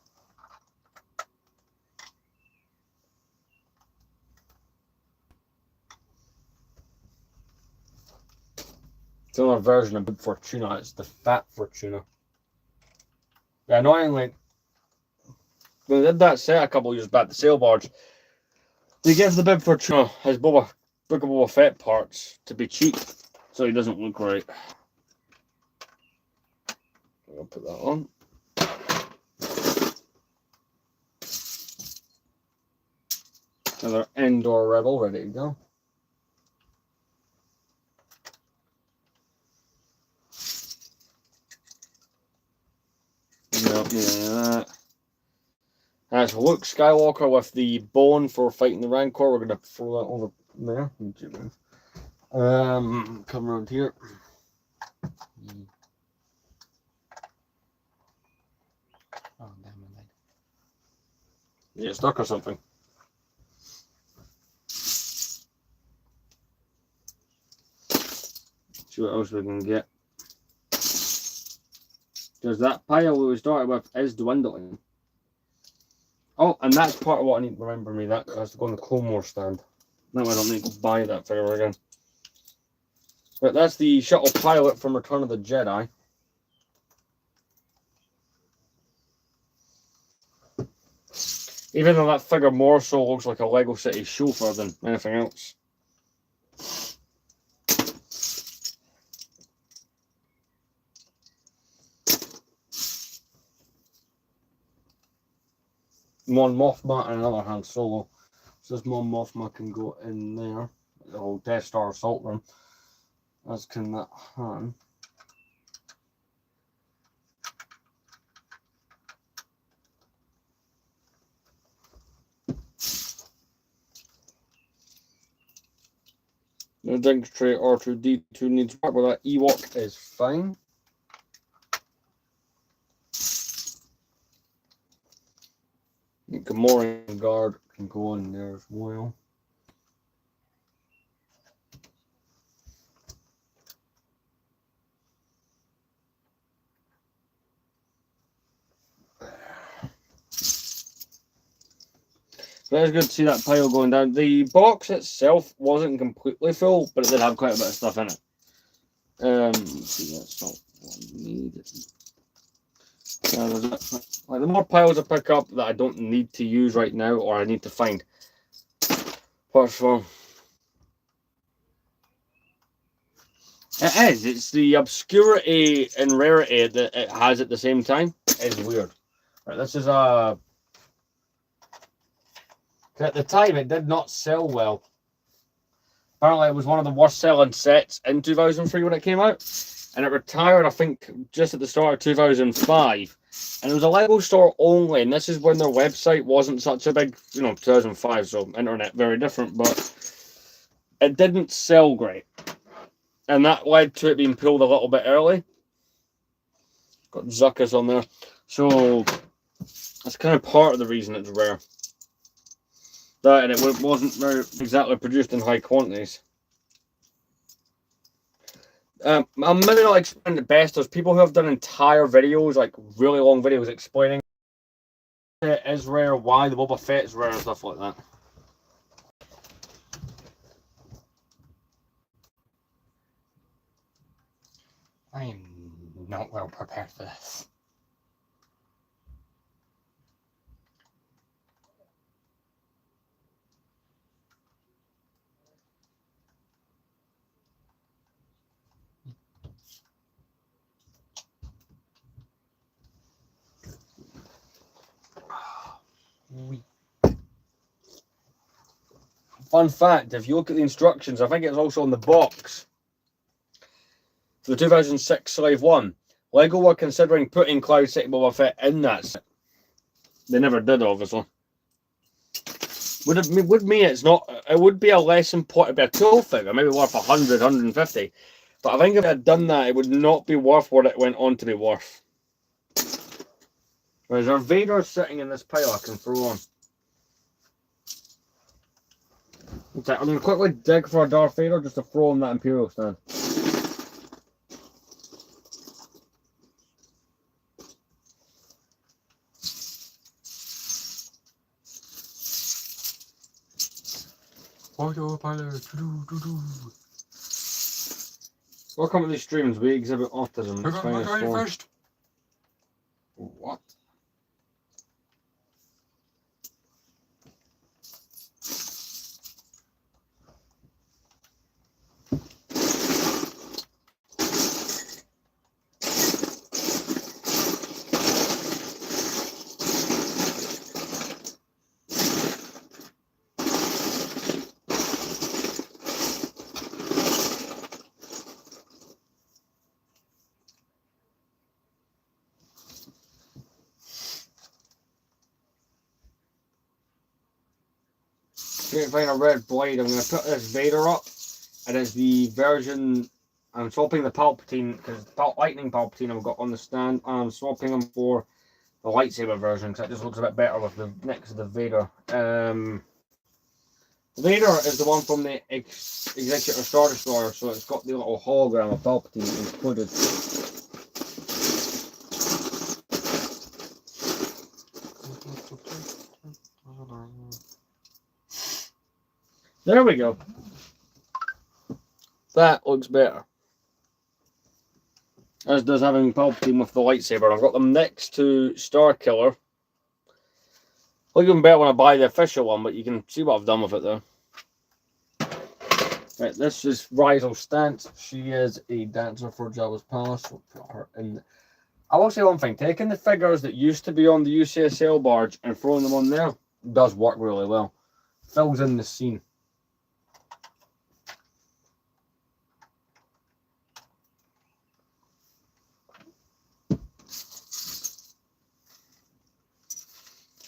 It's another version of Big Fortuna. It's the Fat Fortuna. Yeah, annoyingly, when they did that set a couple of years back, the sail barge, they gave the Bib Fortuna his Book of Boba Fett parts to be cheap, so he doesn't look right. I'll put that on. Another indoor rebel ready to go. No, yeah, that's Luke Skywalker with the bone for fighting the Rancor. We're gonna throw that over there. Come around here. Oh, damn it. Yeah, stuck or something. See what else we can get. Because that pile we started with is dwindling. Oh, and that's part of what I need to remember me. That has to go on the Clone Wars stand. Now I don't need to buy that figure again. But that's the shuttle pilot from Return of the Jedi. Even though that figure more so looks like a Lego City chauffeur than anything else. Mon Mothma and another Han Solo. So this Mon Mothma can go in there. The whole Death Star assault room. As can that Han. The drink tray R2D2 needs work, but that Ewok is fine. Gamorrean guard can go in there as well. So it's good to see that pile going down. The box itself wasn't completely full, but it did have quite a bit of stuff in it. Let's see, that's not what I need. Like the more piles I pick up that I don't need to use right now or I need to find parts for. It is. It's the obscurity and rarity that it has at the same time. It's weird. Right, this is a. At the time, it did not sell well. Apparently, it was one of the worst selling sets in 2003 when it came out. And it retired, I think, just at the start of 2005. And it was a Lego store only. And this is when their website wasn't such a big, 2005, so internet very different. But it didn't sell great. And that led to it being pulled a little bit early. Got Zuckus on there. So that's kind of part of the reason it's rare. That and it wasn't very exactly produced in high quantities. I'm maybe not explaining it best. There's people who have done entire videos, like really long videos, explaining it is rare, why the Boba Fett is rare, and stuff like that. I am not well prepared for this. Fun fact, if you look at the instructions, I think it's also on the box. For the 2006 Slave 1, Lego were considering putting Cloud City Boba Fett in that set. They never did, obviously. Would me, it's not. It would be a less important, it'd be a cool figure, maybe worth 100, 150. But I think if it had done that, it would not be worth what it went on to be worth. Whereas our Vader sitting in this pile I can throw on. Okay, I'm going to quickly dig for a Darth Vader just to throw on that Imperial stand. Welcome to these streams. We exhibit autism. We're going first. What? trying to find a red blade. I'm going to put this Vader up, and it's the version. I'm swapping the Palpatine because Lightning Palpatine I've got on the stand, and I'm swapping them for the lightsaber version because that just looks a bit better with the next to the Vader. Vader is the one from the Executor Star Destroyer, so it's got the little hologram of Palpatine included. There we go. That looks better. As does having Palpatine with the lightsaber. I've got them next to Star Killer. Look even better when I buy the official one, but you can see what I've done with it though. Right, this is Rizel Stance. She is a dancer for Jabba's Palace. We'll put her in. I will say one thing, taking the figures that used to be on the UCSL barge and throwing them on there does work really well. Fills in the scene.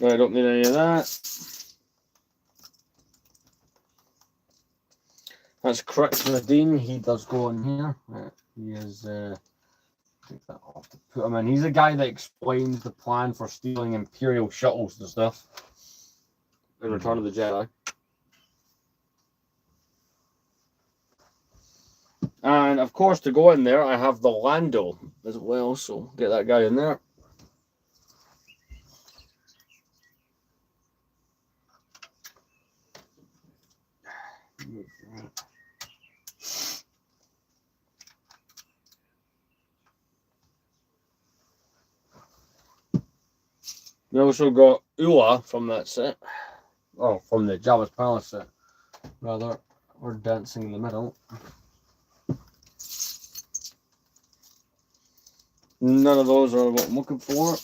I don't need any of that. That's Crix Nadine. He does go in here. He is. Take that off to put him in. He's the guy that explains the plan for stealing Imperial shuttles and stuff in Return of the Jedi. And of course, to go in there, I have the Lando as well. So get that guy in there. We also got Ula from that set. Oh, from the Jabba's Palace set. Rather, we're dancing in the middle. None of those are what I'm looking for.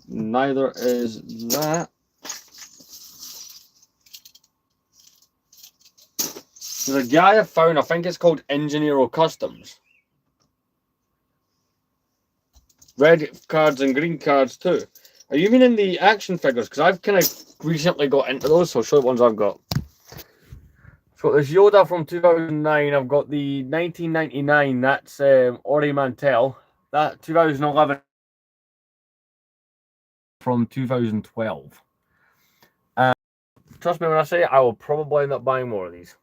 Neither is that. There's a guy I found, I think it's called Engineero Customs. Red cards and green cards too. Are you meaning the action figures? Because I've kind of recently got into those, so I'll show you the ones I've got. So there's Yoda from 2009. I've got the 1999. That's Ori Mantell. That 2011 from 2012. Trust me when I say I will probably end up buying more of these.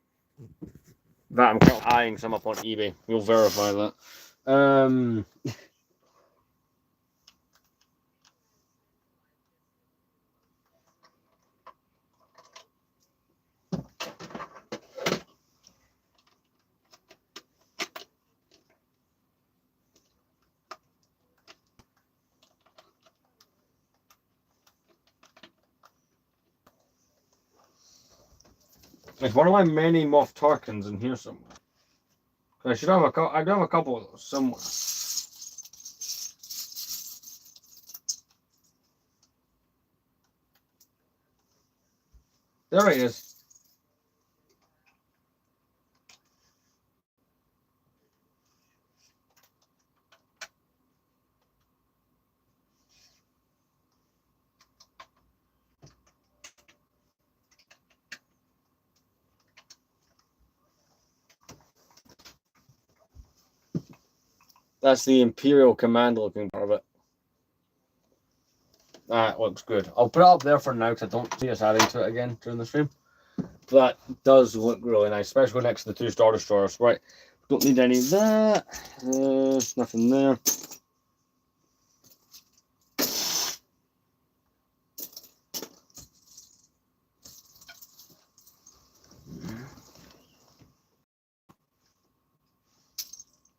That I'm kind of eyeing some up on eBay. You'll verify that. It's one of my many Moff Tarkins in here somewhere. I should have a couple. I do have a couple of those somewhere. There he is. That's the Imperial Command looking part of it. That looks good. I'll put it up there for now because I don't see us adding to it again during the stream. That does look really nice, especially next to the two Star Destroyers. Right, don't need any of that. Nothing there.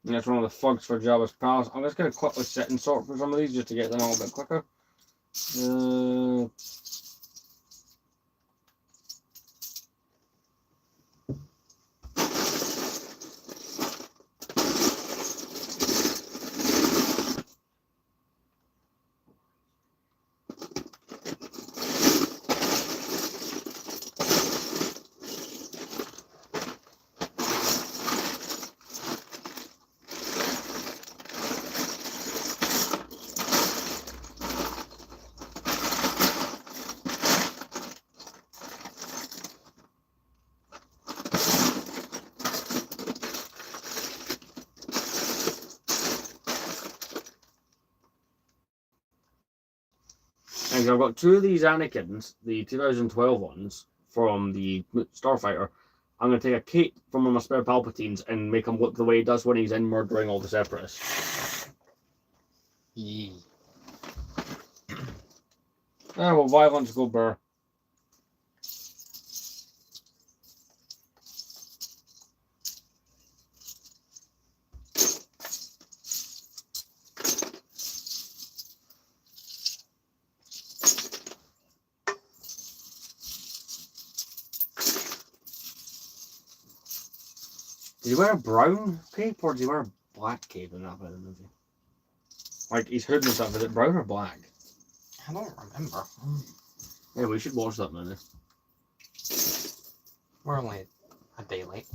And that's one of the thugs for Jabba's Palace. I'm just going to quickly sit and sort for some of these just to get them a little bit quicker. things. I've got 2 of these Anakins, the 2012 ones from the Starfighter. I'm going to take a cape from one of my spare Palpatines and make him look the way he does when he's in murdering all the Separatists. Yee. Ah, well, violence go burr. Did he wear a brown cape or did he wear a black cape in that bit of the movie? Like, his hood and stuff, is it brown or black? I don't remember. Yeah, we should watch that movie. We're only a day late.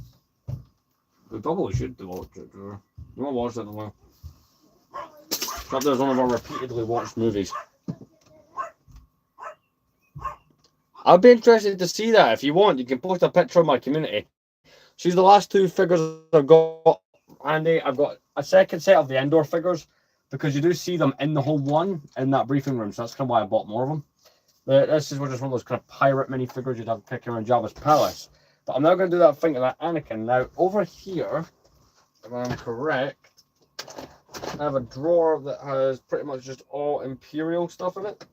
We probably should watch it. We won't watch that in a while. Except there's one of our repeatedly watched movies. I'd be interested to see that. If you want, you can post a picture of my community. She's the last 2 figures I've got, Andy. I've got a second set of the Endor figures because you do see them in the home one in that briefing room. So that's kind of why I bought more of them. This is just one of those kind of pirate minifigures you'd have kicking around Jabba's palace. But I'm now going to do that thing to that Anakin. Now, over here, if I'm correct, I have a drawer that has pretty much just all Imperial stuff in it.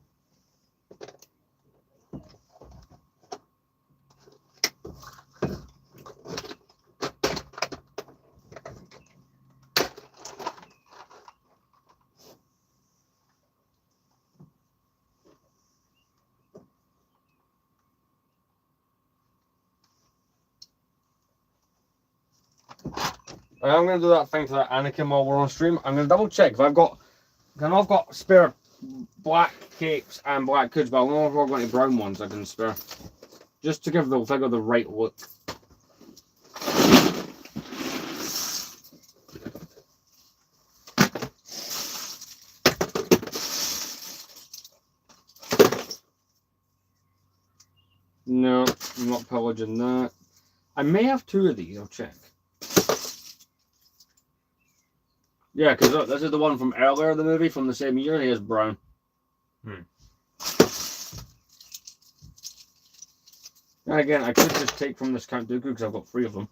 I'm going to do that thing to that Anakin while we're on stream. I'm going to double check if I've got spare black capes and black hoods, but I don't know if I've got any brown ones I can spare. Just to give the figure the right look. No, I'm not pillaging that. I may have 2 of these, I'll check. Yeah, because look, this is the one from earlier in the movie, from the same year, and he is brown. And again, I could just take from this Count Dooku because I've got 3 of them.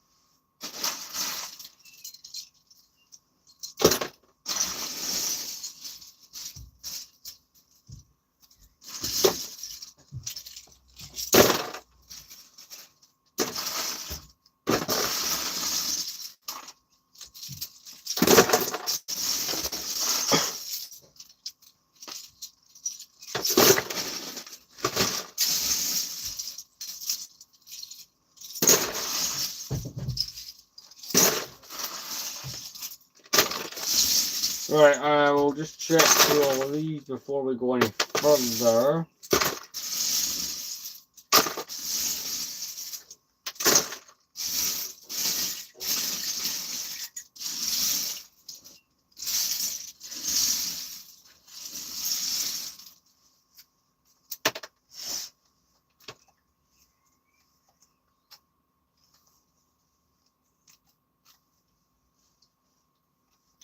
Right, I will just check through all of these before we go any further.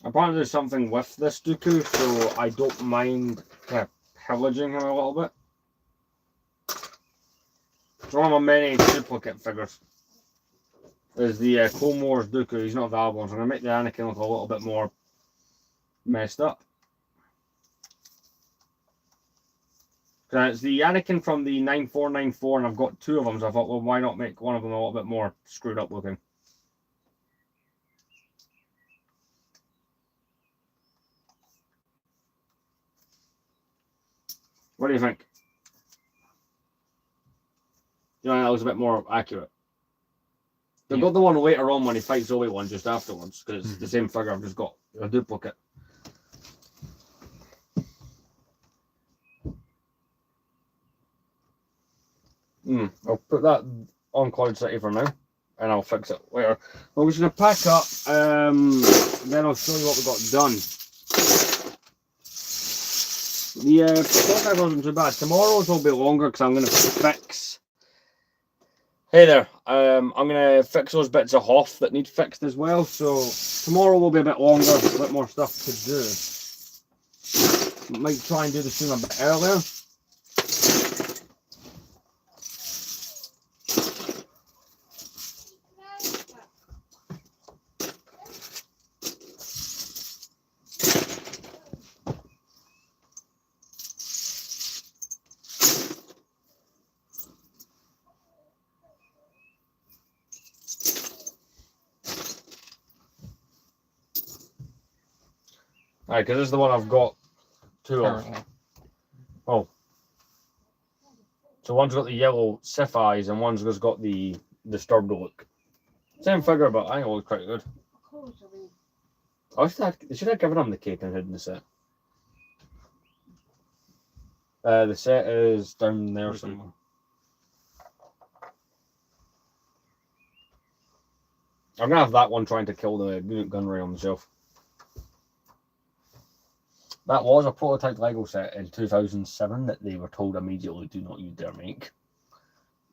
Apparently there's something with this Dooku, so I don't mind pillaging him a little bit. It's one of my many duplicate figures. Is the Clone Wars Dooku. He's not valuable, so I'm going to make the Anakin look a little bit more messed up. It's the Anakin from the 9494, and I've got 2 of them, so I thought, well, why not make one of them a little bit more screwed up looking? What do you think? You know, that was a bit more accurate. They've got the one later on when he fights Obi-Wan just afterwards, because it's the same figure. I've just got a duplicate. I'll put that on Cloud City for now, and I'll fix it later. Well, we're just going to pack up, then I'll show you what we got done. The podcast wasn't too bad. Tomorrow's will be longer because I'm going to fix. Hey there. I'm going to fix those bits of Hoth that need fixed as well. So tomorrow will be a bit longer, a bit more stuff to do. Might try and do the stream a bit earlier. Alright, because this is the one I've got two of. Currently. Oh. So one's got the yellow Sith eyes and one's just got the disturbed look. Same figure, but I think it looks quite good. They should have given him the cape and hood in the set. The set is down there somewhere. I'm gonna have that one trying to kill the unit gunnery on himself. That was a prototype Lego set in 2007 that they were told immediately do not you dare make.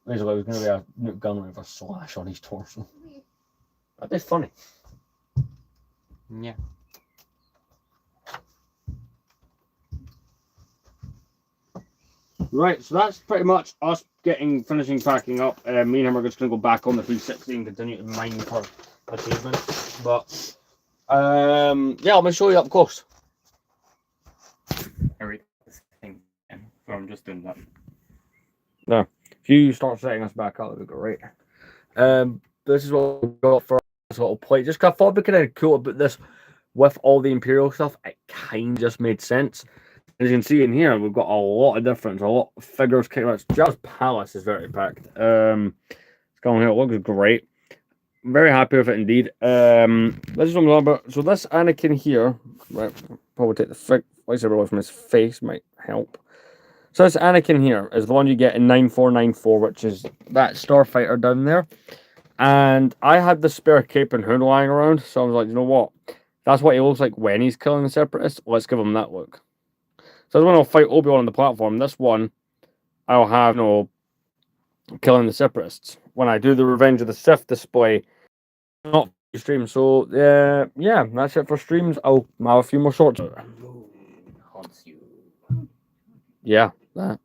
Basically, it was going to be a unit gunnery with a slash on his torso. That'd be funny. Yeah. Right, so that's pretty much us finishing packing up. Me and him are just going to go back on the 360 and continue to mine for achievements. But yeah, I'm going to show you up close. Everything. So I'm just doing that. No, if you start setting us back up, that'd be great. This is what we got for this little plate. Just 'cause I thought it'd be kind of cool about this with all the Imperial stuff. It kind of just made sense. As you can see in here, we've got a lot of difference, a lot of figures. Just Palace is very packed. It's going here. It looks great. I'm very happy with it indeed. This is what I'm talking about. So this Anakin here, right? Probably take the lightsaber away from his face, might help. So this Anakin here is the one you get in 9494, which is that starfighter down there. And I had the spare cape and hood lying around, so I was like, you know what? That's what he looks like when he's killing the Separatists. Let's give him that look. So when I'll fight Obi-Wan on the platform, this one, I'll have killing the Separatists. When I do the Revenge of the Sith display, not stream. So yeah, that's it for streams. I'll have a few more shorts. Haunts you. Yeah, that.